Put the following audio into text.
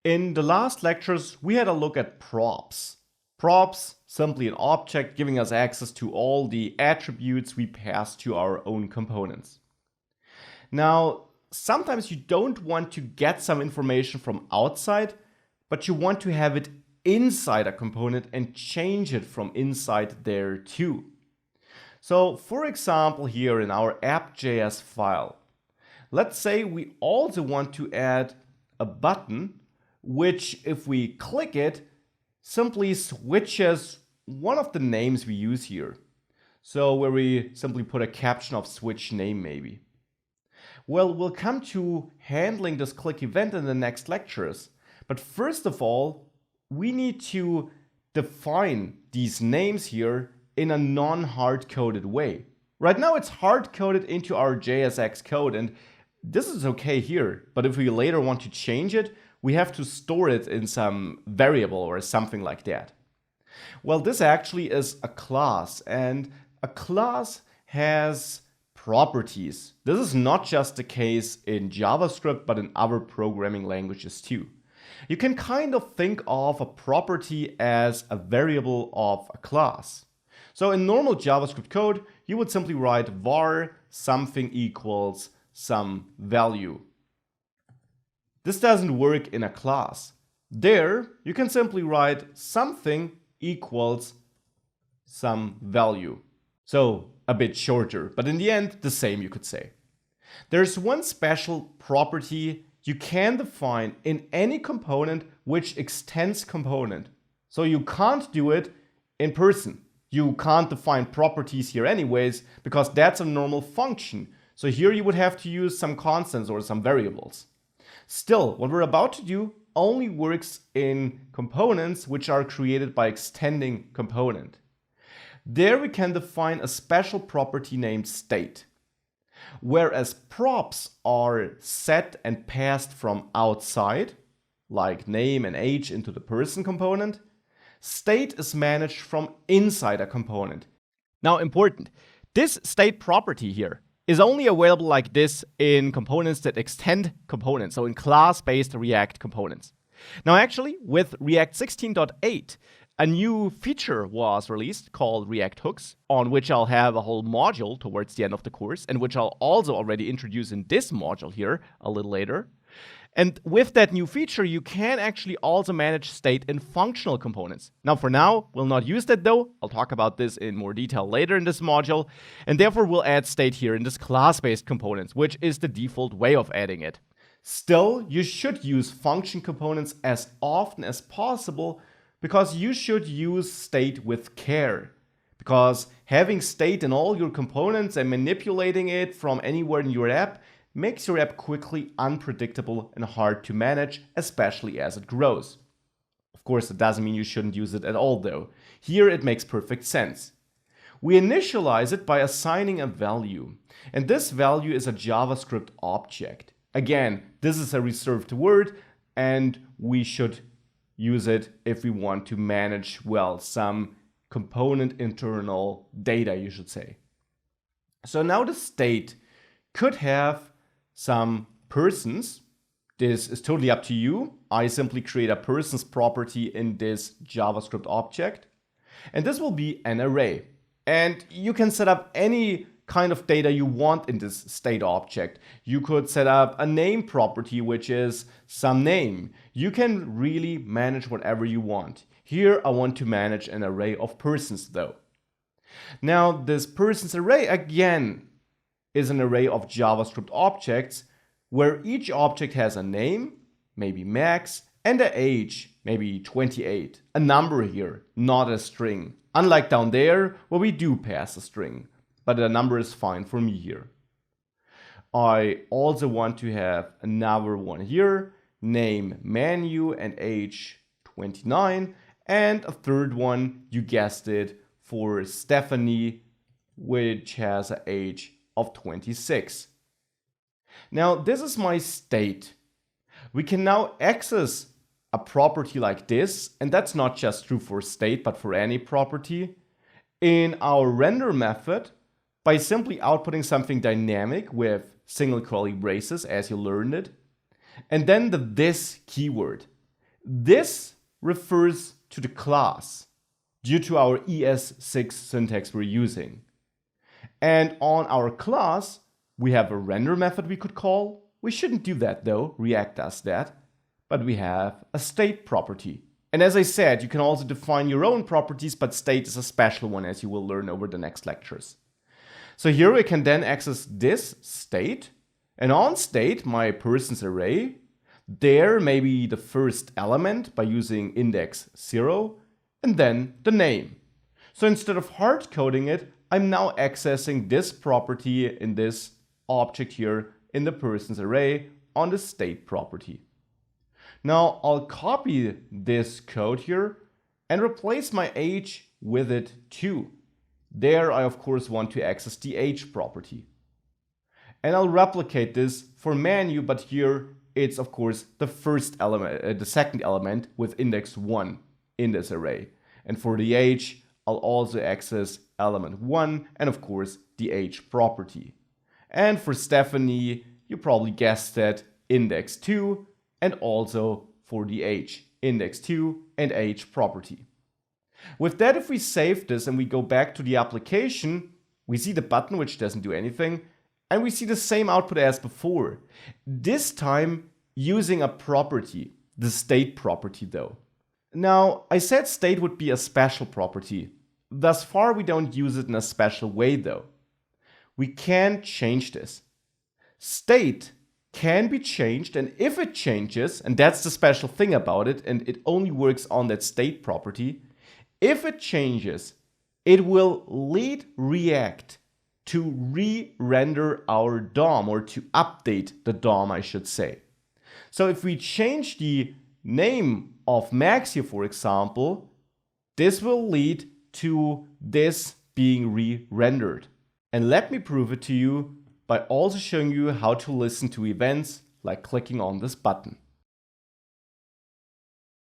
In the last lectures, we had a look at props. Props, simply an object giving us access to all the attributes we pass to our own components. Now, sometimes you don't want to get some information from outside, but you want to have it inside a component and change it from inside there too. So, for example, here in our app.js file, let's say we also want to add a button which, if we click it, simply switches one of the names we use here. So where we simply put a caption of switch name maybe. Well, we'll come to handling this click event in the next lectures. But first of all, we need to define these names here in a non-hard-coded way. Right now it's hard-coded into our JSX code, and this is okay here. But if we later want to change it, we have to store it in some variable or something like that. Well, this actually is a class, and a class has properties. This is not just the case in JavaScript, but in other programming languages too. You can kind of think of a property as a variable of a class. So in normal JavaScript code, you would simply write var something equals some value. This doesn't work in a class. There, you can simply write something equals some value. So a bit shorter, but in the end, the same you could say. There's one special property you can define in any component which extends component. So you can't do it in person. You can't define properties here anyways, because that's a normal function. So here you would have to use some constants or some variables. Still, what we're about to do only works in components which are created by extending component. There we can define a special property named state. Whereas props are set and passed from outside, like name and age into the person component, state is managed from inside a component. Now important, this state property here is only available like this in components that extend components, so in class-based React components. Now actually, with React 16.8, a new feature was released called React Hooks, on which I'll have a whole module towards the end of the course, and which I'll also already introduce in this module here a little later. And with that new feature, you can actually also manage state in functional components. Now, for now, we'll not use that though. I'll talk about this in more detail later in this module. And therefore, we'll add state here in this class-based components, which is the default way of adding it. Still, you should use function components as often as possible, because you should use state with care. Because having state in all your components and manipulating it from anywhere in your app makes your app quickly unpredictable and hard to manage, especially as it grows. Of course, it doesn't mean you shouldn't use it at all though. Here it makes perfect sense. We initialize it by assigning a value, and this value is a JavaScript object. Again, this is a reserved word, and we should use it if we want to manage, well, some component internal data, you should say. So now the state could have some persons. This is totally up to you. I simply create a persons property in this JavaScript object. And this will be an array. And you can set up any kind of data you want in this state object. You could set up a name property, which is some name. You can really manage whatever you want. Here I want to manage an array of persons though. Now this persons array again is an array of JavaScript objects where each object has a name, maybe Max, and an age, maybe 28. A number here, not a string. Unlike down there where we do pass a string, but a number is fine for me here. I also want to have another one here, name Manu and age 29, and a third one, you guessed it, for Stephanie, which has an age of 26. Now this is my state. We can now access a property like this, and that's not just true for state, but for any property, in our render method by simply outputting something dynamic with single curly braces as you learned it, and then the this keyword. This refers to the class due to our ES6 syntax we're using. And on our class, we have a render method we could call. We shouldn't do that though, React does that. But we have a state property. And as I said, you can also define your own properties, but state is a special one, as you will learn over the next lectures. So here we can then access this state, and on state, my persons array, there may be the first element by using index 0, and then the name. So instead of hard coding it, I'm now accessing this property in this object here in the persons array on the state property. Now I'll copy this code here and replace my age with it too. There I of course want to access the age property. And I'll replicate this for menu, but here it's of course the first element, the second element with index 1 in this array. And for the age, I'll also access element 1 and of course the age property. And for Stephanie, you probably guessed that, index 2, and also for the age, index 2 and age property. With that, if we save this and we go back to the application, we see the button which doesn't do anything, and we see the same output as before. This time using a property, the state property though. Now, I said state would be a special property. Thus far, we don't use it in a special way though. We can change this. State can be changed, and if it changes, and that's the special thing about it, and it only works on that state property, if it changes, it will lead React to re-render our DOM, or to update the DOM, I should say. So if we change the name of Max here, for example, this will lead to this being re-rendered. And let me prove it to you by also showing you how to listen to events, like clicking on this button.